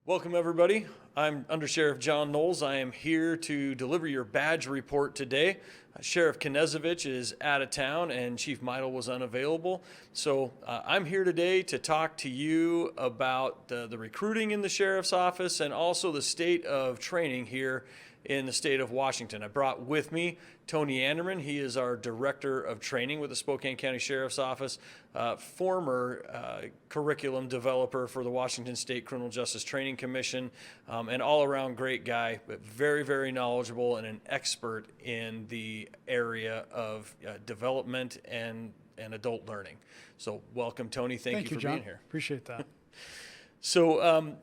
Welcome, everybody. I'm Under Sheriff John Nowels. I am here to deliver your badge report today. Sheriff Knezovich is out of town and Chief Meidel was unavailable. So I'm here today to talk to you about the recruiting in the Sheriff's Office and also the state of training here in the state of Washington. I brought with me Tony Anderman. He is our Director of Training with the Spokane County Sheriff's Office, former curriculum developer for the Washington State Criminal Justice Training Commission, and all-around great guy, but very, very knowledgeable and an expert in the area of development and adult learning. So welcome, Tony. Thank you for John. being here. Appreciate that. So,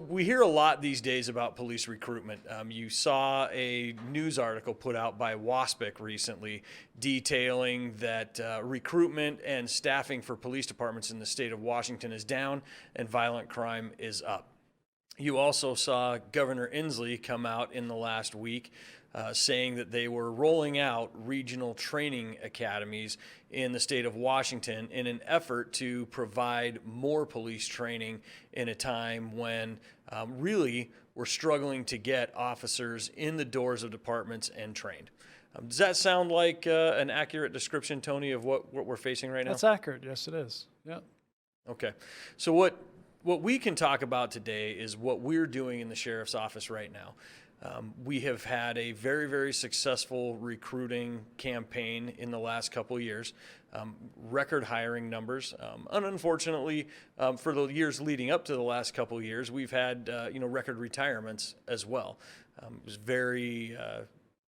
we hear a lot these days about police recruitment. You saw a news article put out by WASPIC recently detailing that recruitment and staffing for police departments in the state of Washington is down and violent crime is up. You also saw Governor Inslee come out in the last week saying that they were rolling out regional training academies in the state of Washington in an effort to provide more police training in a time when really we're struggling to get officers in the doors of departments and trained. Does that sound like an accurate description, Tony, of what we're facing right now? That's accurate. Yes, it is. Yeah. Okay. So what we can talk about today is what we're doing in the Sheriff's Office right now. We have had a very, very successful recruiting campaign in the last couple of years, record hiring numbers. And unfortunately, for the years leading up to the last couple of years, we've had record retirements as well. It was very.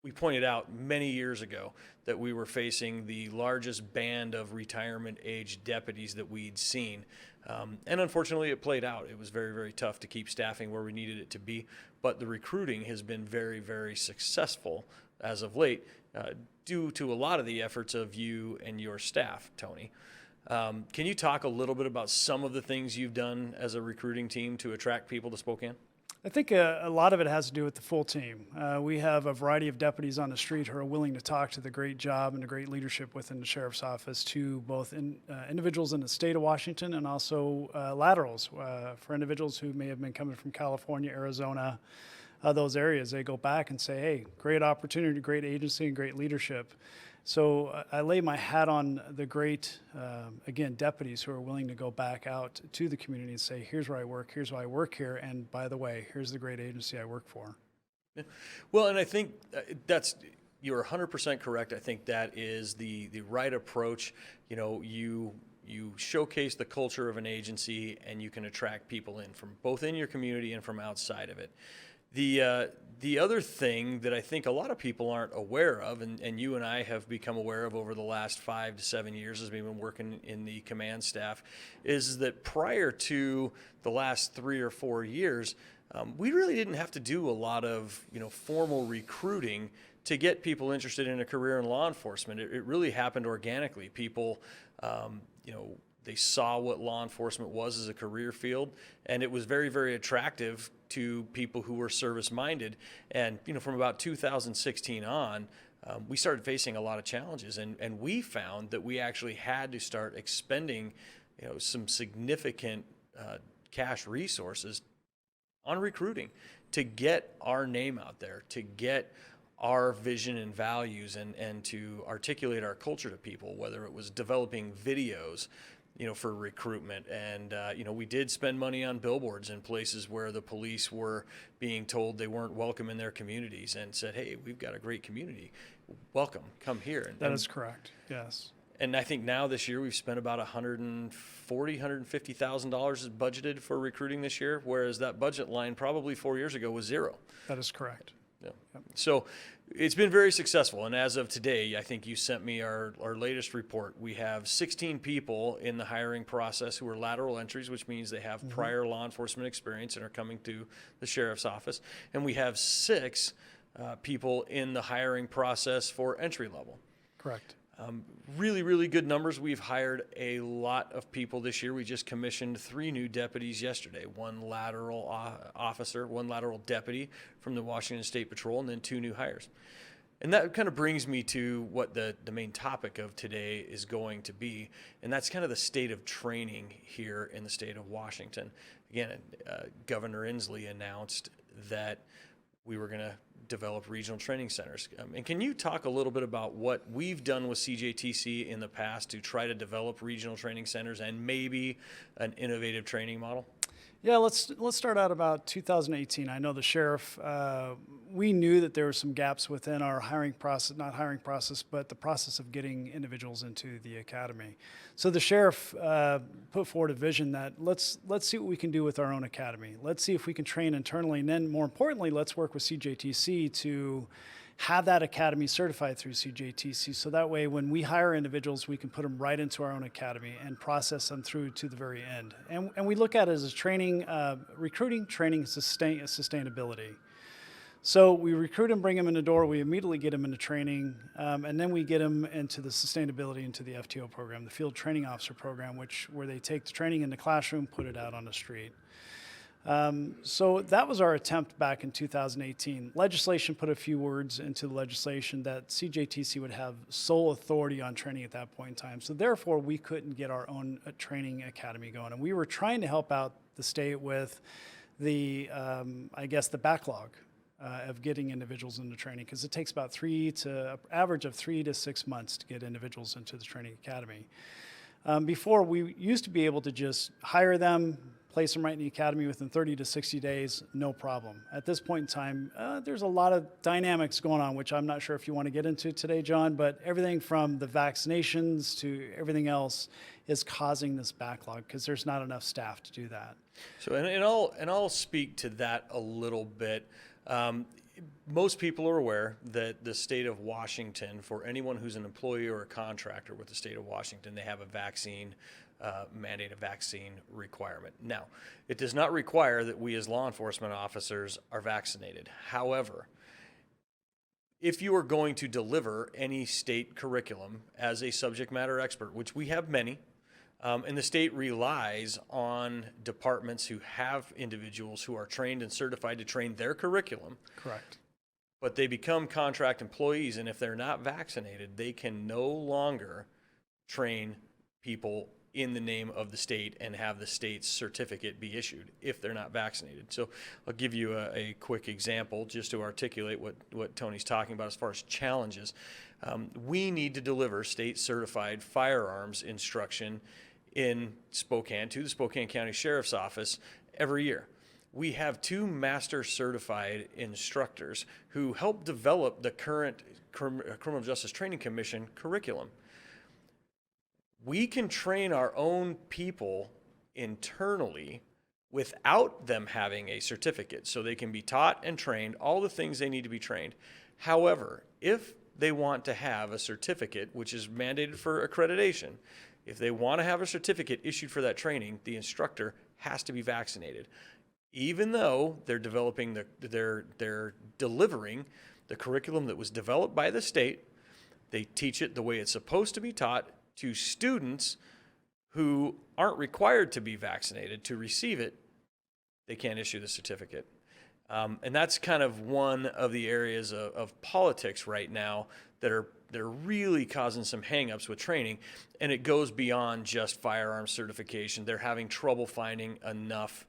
We pointed out many years ago that we were facing the largest band of retirement-age deputies that we'd seen. And unfortunately, it played out. It was very, very tough to keep staffing where we needed it to be. But the recruiting has been very, very successful as of late, due to a lot of the efforts of you and your staff, Tony. Can you talk a little bit about some of the things you've done as a recruiting team to attract people to Spokane? I think a lot of it has to do with the full team. We have a variety of deputies on the street who are willing to talk to the great job and the great leadership within the Sheriff's Office to both individuals in the state of Washington and also laterals for individuals who may have been coming from California, Arizona, those areas. They go back and say, hey, great opportunity, great agency, and great leadership. So I lay my hat on the great, again, deputies who are willing to go back out to the community and say, here's where I work, here's why I work here, and by the way, here's the great agency I work for. Yeah. Well, and I think you're 100% correct. I think that is the right approach. You showcase the culture of an agency and you can attract people in from both in your community and from outside of it. The other thing that I think a lot of people aren't aware of, and you and I have become aware of over the last 5 to 7 years as we've been working in the command staff, is that prior to the last 3 or 4 years, we really didn't have to do a lot of formal recruiting to get people interested in a career in law enforcement. It really happened organically. People, they saw what law enforcement was as a career field, and it was very, very attractive to people who were service-minded. And from about 2016 on, we started facing a lot of challenges, and we found that we actually had to start expending some significant cash resources on recruiting to get our name out there, to get our vision and values, and to articulate our culture to people, whether it was developing videos for recruitment. And, we did spend money on billboards in places where the police were being told they weren't welcome in their communities and said, hey, we've got a great community. Welcome, come here. That is correct, yes. And I think now this year we've spent about $150,000 is budgeted for recruiting this year, whereas that budget line probably 4 years ago was zero. That is correct. Yeah. So it's been very successful. And as of today, I think you sent me our latest report. We have 16 people in the hiring process who are lateral entries, which means they have prior law enforcement experience and are coming to the Sheriff's Office. And we have 6 people in the hiring process for entry level. Correct. Really, really good numbers. We've hired a lot of people this year. We just commissioned 3 new deputies yesterday, 1 lateral officer, 1 lateral deputy from the Washington State Patrol, and then 2 new hires. And that kind of brings me to what the main topic of today is going to be, and that's kind of the state of training here in the state of Washington. again, Governor Inslee announced that we were going to develop regional training centers. And can you talk a little bit about what we've done with CJTC in the past to try to develop regional training centers and maybe an innovative training model? Yeah, let's start out about 2018. I know the sheriff, we knew that there were some gaps within our hiring process, not hiring process, but the process of getting individuals into the academy. So the sheriff put forward a vision that let's see what we can do with our own academy. Let's see if we can train internally, and then more importantly, let's work with CJTC to have that academy certified through CJTC, so that way when we hire individuals, we can put them right into our own academy and process them through to the very end. And we look at it as a training, recruiting, training, sustainability. So we recruit them, bring them in the door, we immediately get them into training, and then we get them into the sustainability, into the FTO program, the Field Training Officer program, where they take the training in the classroom, put it out on the street. So that was our attempt back in 2018. Legislation put a few words into the legislation that CJTC would have sole authority on training at that point in time. So therefore, we couldn't get our own training academy going. And we were trying to help out the state with the, I guess, the backlog of getting individuals into training, because it takes about average of 3 to 6 months to get individuals into the training academy. Before, we used to be able to just hire them, place them right in the academy within 30 to 60 days, no problem. At this point in time, there's a lot of dynamics going on, which I'm not sure if you want to get into today, John, but everything from the vaccinations to everything else is causing this backlog because there's not enough staff to do that. So, and I'll speak to that a little bit. Most people are aware that the state of Washington, for anyone who's an employee or a contractor with the state of Washington, they have a vaccine mandate, a vaccine requirement. Now, it does not require that we as law enforcement officers are vaccinated. However, if you are going to deliver any state curriculum as a subject matter expert, which we have many, and the state relies on departments who have individuals who are trained and certified to train their curriculum. Correct. But they become contract employees, and if they're not vaccinated, they can no longer train people in the name of the state and have the state's certificate be issued if they're not vaccinated. So I'll give you a quick example just to articulate what Tony's talking about as far as challenges. We need to deliver state-certified firearms instruction in Spokane to the Spokane County Sheriff's Office every year. We have 2 master certified instructors who help develop the current Criminal Justice Training Commission curriculum. We can train our own people internally without them having a certificate, so they can be taught and trained all the things they need to be trained. However, if they want to have a certificate, which is mandated for accreditation, if they want to have a certificate issued for that training, the instructor has to be vaccinated. Even though they're delivering the curriculum that was developed by the state, they teach it the way it's supposed to be taught to students who aren't required to be vaccinated to receive it. They can't issue the certificate. And that's kind of one of the areas of politics right now that are really causing some hangups with training, and it goes beyond just firearm certification. They're having trouble finding enough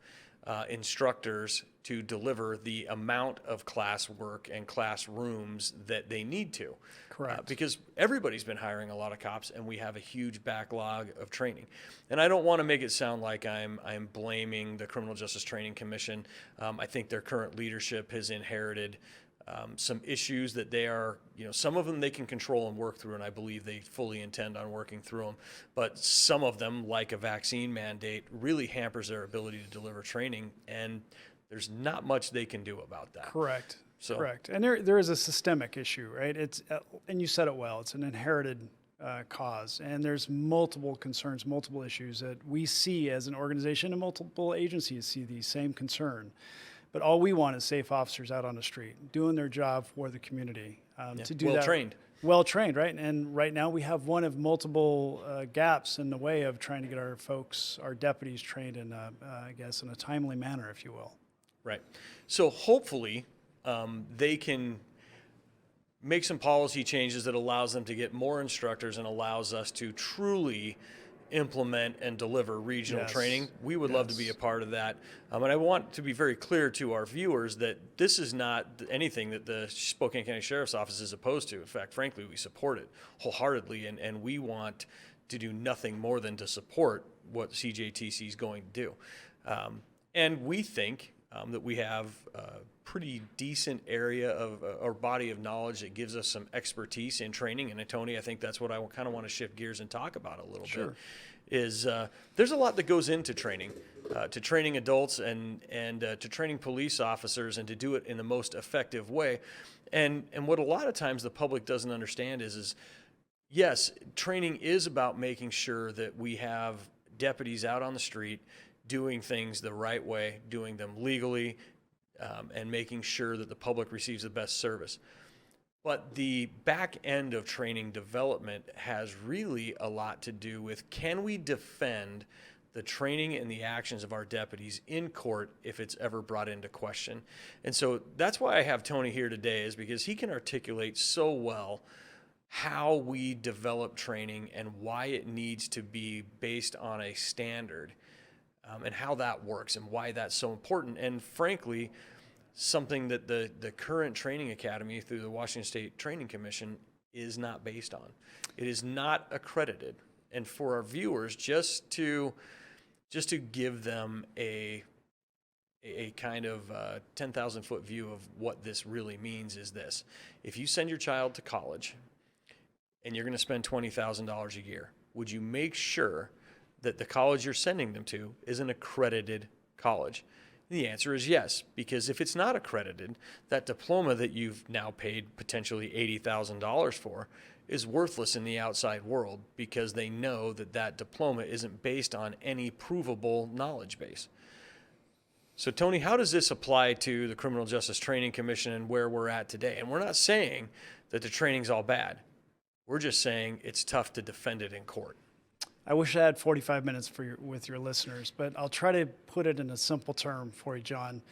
instructors to deliver the amount of class work and classrooms that they need to. Correct. Because everybody's been hiring a lot of cops, and we have a huge backlog of training. And I don't want to make it sound like I'm blaming the Criminal Justice Training Commission. I think their current leadership has inherited some issues that they are, some of them they can control and work through, and I believe they fully intend on working through them. But some of them, like a vaccine mandate, really hampers their ability to deliver training, and there's not much they can do about that. Correct. So. Correct. And there is a systemic issue, right? It's and you said it well. It's an inherited cause, and there's multiple concerns, multiple issues that we see as an organization, and multiple agencies see the same concern. But all we want is safe officers out on the street doing their job for the community. To do that, trained. Well trained, right? And right now we have one of multiple gaps in the way of trying to get our folks, our deputies, trained in, I guess, in a timely manner, if you will. Right. So hopefully they can make some policy changes that allows them to get more instructors and allows us to truly implement and deliver regional Yes. training. We would love to be a part of that. And I want to be very clear to our viewers that this is not anything that the Spokane County Sheriff's Office is opposed to. In fact, frankly, we support it wholeheartedly, and we want to do nothing more than to support what CJTC is going to do. And we think that we have a pretty decent area of or body of knowledge that gives us some expertise in training. And Tony, I think that's what I kind of want to shift gears and talk about a little bit. Is there's a lot that goes into training adults and to training police officers, and to do it in the most effective way. And what a lot of times the public doesn't understand is yes, training is about making sure that we have deputies out on the street doing things the right way, doing them legally, and making sure that the public receives the best service. But the back end of training development has really a lot to do with, can we defend the training and the actions of our deputies in court if it's ever brought into question? And so that's why I have Tony here today, is because he can articulate so well how we develop training and why it needs to be based on a standard, and how that works and why that's so important. And frankly, something that the current training academy through the Washington State Training Commission is not based on. It is not accredited. And for our viewers, just to give them a kind of 10,000 foot view of what this really means is this: if you send your child to college and you're going to spend $20,000 a year, would you make sure that the college you're sending them to is an accredited college? The answer is yes, because if it's not accredited, that diploma that you've now paid potentially $80,000 for is worthless in the outside world, because they know that that diploma isn't based on any provable knowledge base. So Tony, how does this apply to the Criminal Justice Training Commission and where we're at today? And we're not saying that the training's all bad. We're just saying it's tough to defend it in court. I wish I had 45 minutes with your listeners, but I'll try to put it in a simple term for you, John.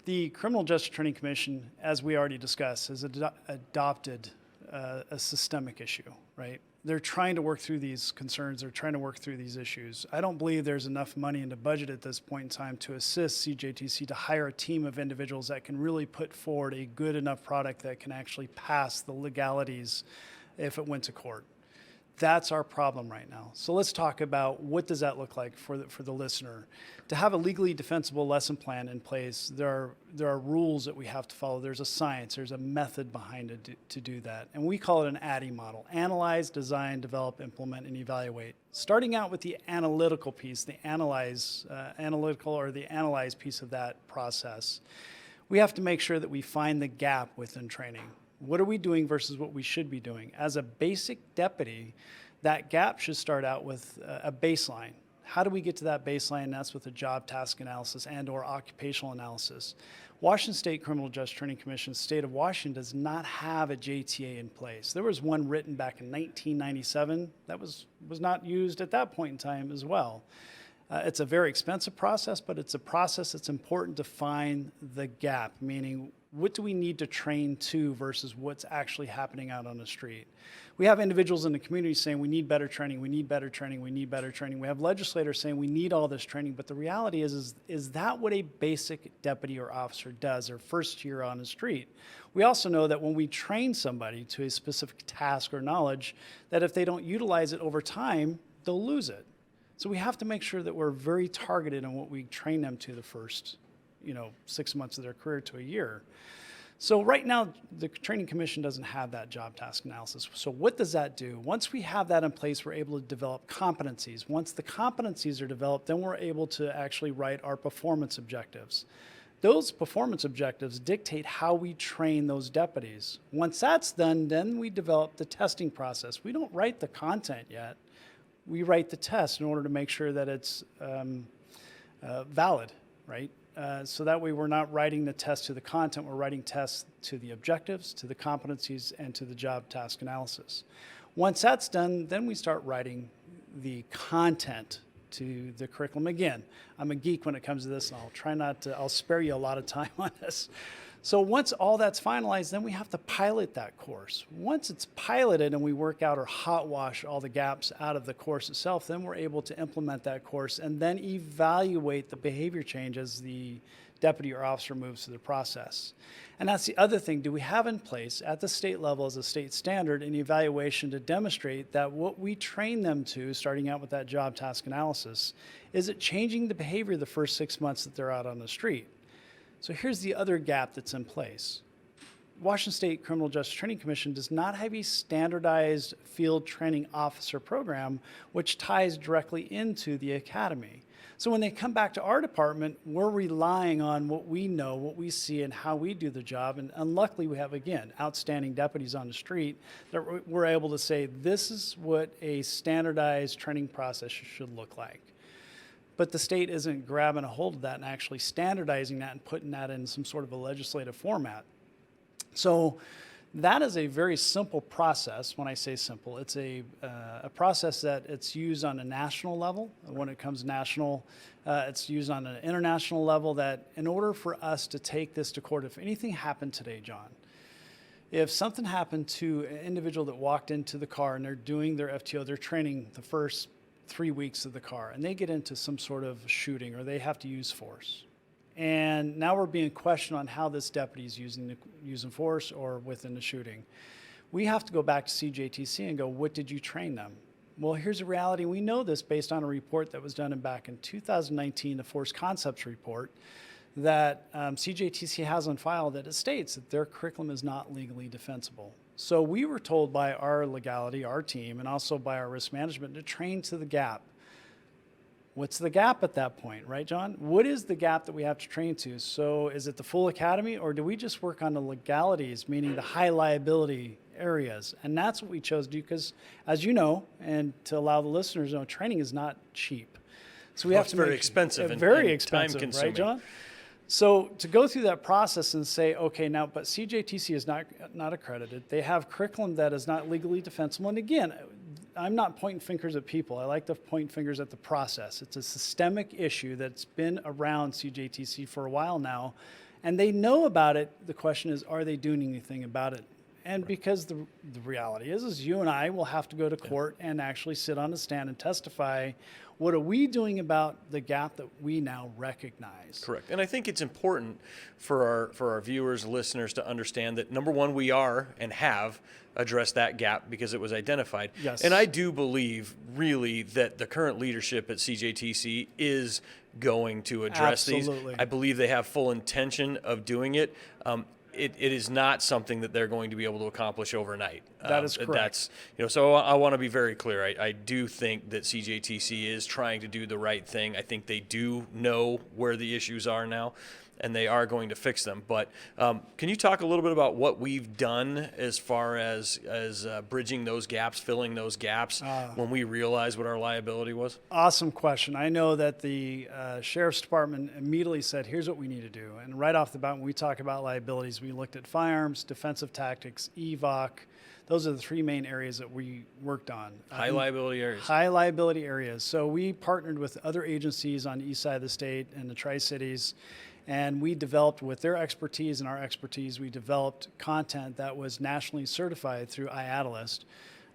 The Criminal Justice Training Commission, as we already discussed, has adopted a systemic issue, right? They're trying to work through these concerns. They're trying to work through these issues. I don't believe there's enough money in the budget at this point in time to assist CJTC to hire a team of individuals that can really put forward a good enough product that can actually pass the legalities if it went to court. That's our problem right now. So let's talk about, what does that look like for the listener. To have a legally defensible lesson plan in place, there are rules that we have to follow. There's a science, there's a method behind it to do that. And we call it an ADDIE model: analyze, design, develop, implement, and evaluate. Starting out with the analytical piece, the analytical or the analyze piece of that process, we have to make sure that we find the gap within training. What are we doing versus what we should be doing? As a basic deputy, that gap should start out with a baseline. How do we get to that baseline? That's with a job task analysis and or occupational analysis. Washington State Criminal Justice Training Commission, state of Washington, does not have a JTA in place. There was one written back in 1997 that was not used at that point in time as well. It's a very expensive process, but it's a process that's important to find the gap, meaning what do we need to train to versus what's actually happening out on the street. We have individuals in the community saying we need better training, we need better training, we need better training. We have legislators saying we need all this training, but the reality is that what a basic deputy or officer does their first year on the street? We also know that when we train somebody to a specific task or knowledge, that if they don't utilize it over time, they'll lose it. So we have to make sure that we're very targeted on what we train them to the first 6 months of their career to a year. So right now, the Training Commission doesn't have that job task analysis. So what does that do? Once we have that in place, we're able to develop competencies. Once the competencies are developed, then we're able to actually write our performance objectives. Those performance objectives dictate how we train those deputies. Once that's done, then we develop the testing process. We don't write the content yet. We write the test in order to make sure that it's valid, right? So that way we're not writing the test to the content, we're writing tests to the objectives, to the competencies, and to the job task analysis. Once that's done, then we start writing the content to the curriculum. Again, I'm a geek when it comes to this, and I'll try not to, I'll spare you a lot of time on this. So once all that's finalized, then we have to pilot that course. Once it's piloted and we work out or hot wash all the gaps out of the course itself, then we're able to implement that course and then evaluate the behavior change as the deputy or officer moves through the process. And that's the other thing. Do we have in place at the state level as a state standard an evaluation to demonstrate that what we train them to, starting out with that job task analysis, is it changing the behavior the first 6 months that they're out on the street? So here's the other gap that's in place. Washington State Criminal Justice Training Commission does not have a standardized field training officer program which ties directly into the academy. So when they come back to our department, we're relying on what we know, what we see, and how we do the job. And luckily, we have, again, outstanding deputies on the street that we're able to say, this is what a standardized training process should look like. But the state isn't grabbing a hold of that and actually standardizing that and putting that in some sort of a legislative format. So that is a very simple process. When I say simple, it's a process that it's used on a national level. When it comes national, it's used on an international level, that in order for us to take this to court, if anything happened today, John, if something happened to an individual that walked into the car and they're doing their FTO, they're training the first 3 weeks of the car, and they get into some sort of shooting or they have to use force. And now we're being questioned on how this deputy is using force or within the shooting. We have to go back to CJTC and go, what did you train them? Well, here's the reality. We know this based on a report that was done back in 2019, the Force Concepts Report, that CJTC has on file, that it states that their curriculum is not legally defensible. So we were told by our legality, our team, and also by our risk management to train to the gap. What's the gap at that point, right, John? What is the gap that we have to train to? So is it the full academy, or do we just work on the legalities, meaning the high liability areas? And that's what we chose to do because, as you know, and to allow the listeners to know, training is not cheap. So we have to very expensive and very and expensive, time-consuming. right, John? So to go through that process and say, okay, now, but CJTC is not accredited. They have curriculum that is not legally defensible. And again, I'm not pointing fingers at people. I like to point fingers at the process. It's a systemic issue that's been around CJTC for a while now, and they know about it. The question is, are they doing anything about it? And because the reality is you and I will have to go to court and actually sit on a stand and testify. What are we doing about the gap that we now recognize? Correct. And I think it's important for our viewers, listeners to understand that, number one, we are and have addressed that gap because it was identified. Yes. And I do believe really that the current leadership at CJTC is going to address Absolutely. these. I believe they have full intention of doing it. It is not something that they're going to be able to accomplish overnight. That is correct. That's, so I want to be very clear. I do think that CJTC is trying to do the right thing. I think they do know where the issues are now, and they are going to fix them. But can you talk a little bit about what we've done as far as bridging those gaps, filling those gaps when we realized what our liability was? Awesome question. I know that the Sheriff's Department immediately said, here's what we need to do. And right off the bat, when we talk about liabilities, we looked at firearms, defensive tactics, EVOC. Those are the three main areas that we worked on. High liability areas. High liability areas. So we partnered with other agencies on the east side of the state and the Tri-Cities, and we developed, with their expertise and our expertise, we developed content that was nationally certified through IATLIST,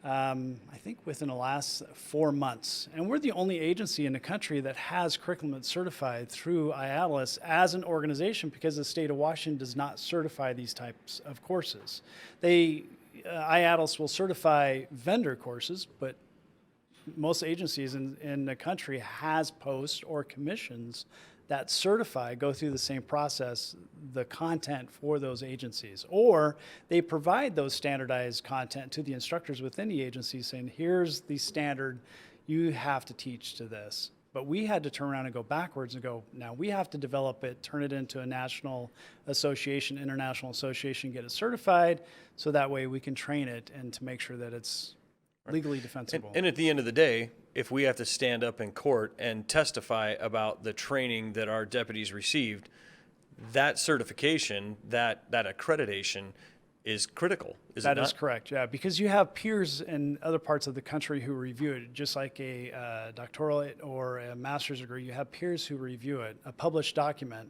I think within the last 4 months. And we're the only agency in the country that has curriculum that's certified through IATLIST as an organization, because the state of Washington does not certify these types of courses. IATLIST will certify vendor courses, but most agencies in the country has posts or commissions that certify, go through the same process, the content for those agencies. Or they provide those standardized content to the instructors within the agency saying, here's the standard, you have to teach to this. But we had to turn around and go backwards and go, now we have to develop it, turn it into a national association, international association, get it certified, so that way we can train it and to make sure that it's legally defensible. And at the end of the day, if we have to stand up in court and testify about the training that our deputies received, that certification, that accreditation is critical, is it That not? is correct, yeah, because you have peers in other parts of the country who review it, just like a doctoral or a master's degree. You have peers who review it, a published document,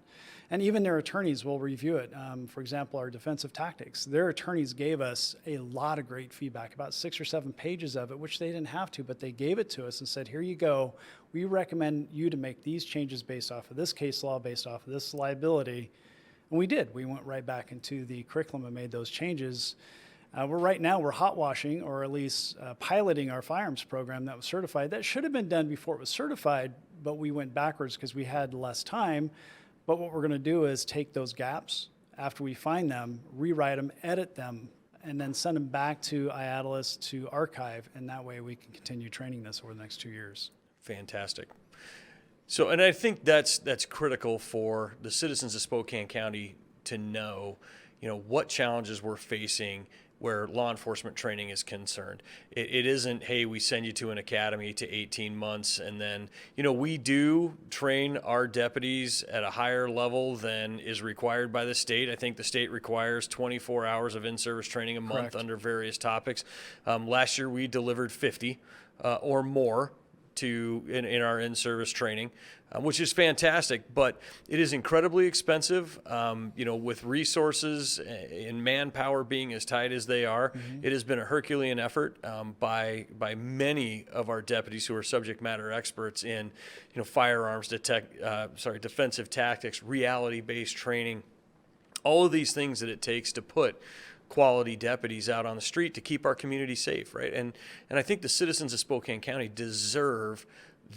and even their attorneys will review it. For example, our defensive tactics, their attorneys gave us a lot of great feedback, about 6 or 7 pages of it, which they didn't have to, but they gave it to us and said, here you go. We recommend you to make these changes based off of this case law, based off of this liability. And we did. We went right back into the curriculum and made those changes. Right now we're hot washing, or at least piloting our firearms program that was certified. That should have been done before it was certified, but we went backwards because we had less time. But what we're going to do is take those gaps after we find them, rewrite them, edit them, and then send them back to IATLS to archive, and that way we can continue training this over the next 2 years. Fantastic. So, and I think that's critical for the citizens of Spokane County to know, what challenges we're facing where law enforcement training is concerned. It isn't, hey, we send you to an academy to 18 months and then, we do train our deputies at a higher level than is required by the state. I think the state requires 24 hours of in-service training a month. Correct. Under various topics. Last year we delivered 50 or more in our in-service training, which is fantastic, but it is incredibly expensive. With resources and manpower being as tight as they are, it has been a Herculean effort by many of our deputies who are subject matter experts in firearms, defensive tactics, reality-based training, all of these things that it takes to put quality deputies out on the street to keep our community safe, right? And I think the citizens of Spokane County deserve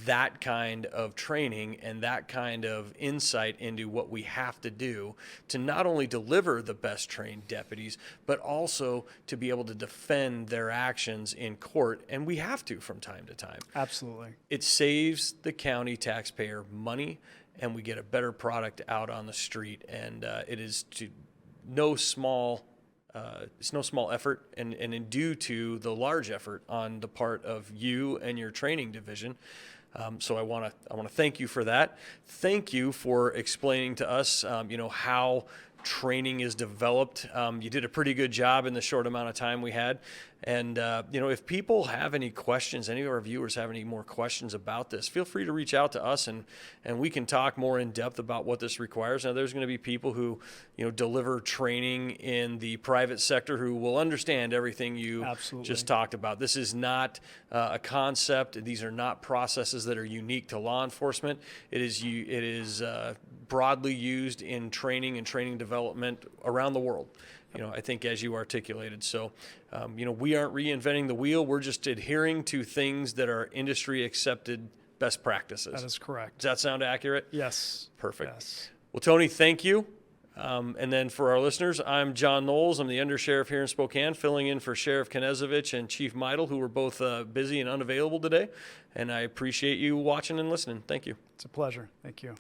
that kind of training and that kind of insight into what we have to do to not only deliver the best trained deputies, but also to be able to defend their actions in court. And we have to from time to time. Absolutely. It saves the county taxpayer money, and we get a better product out on the street. And it is to no small it's no small effort, and due to the large effort on the part of you and your training division. So I want to thank you for that. Thank you for explaining to us, how training is developed. You did a pretty good job in the short amount of time we had. And, if people have any questions, any of our viewers have any more questions about this, feel free to reach out to us and we can talk more in depth about what this requires. Now, there's going to be people who, deliver training in the private sector who will understand everything you Absolutely. just talked about. This is not a concept. These are not processes that are unique to law enforcement. It is broadly used in training and training development around the world. I think as you articulated. So, we aren't reinventing the wheel. We're just adhering to things that are industry accepted best practices. That is correct. Does that sound accurate? Yes. Perfect. Yes. Well, Tony, thank you. And then for our listeners, I'm John Nowels. I'm the undersheriff here in Spokane, filling in for Sheriff Knezovich and Chief Meidel, who were both busy and unavailable today. And I appreciate you watching and listening. Thank you. It's a pleasure. Thank you.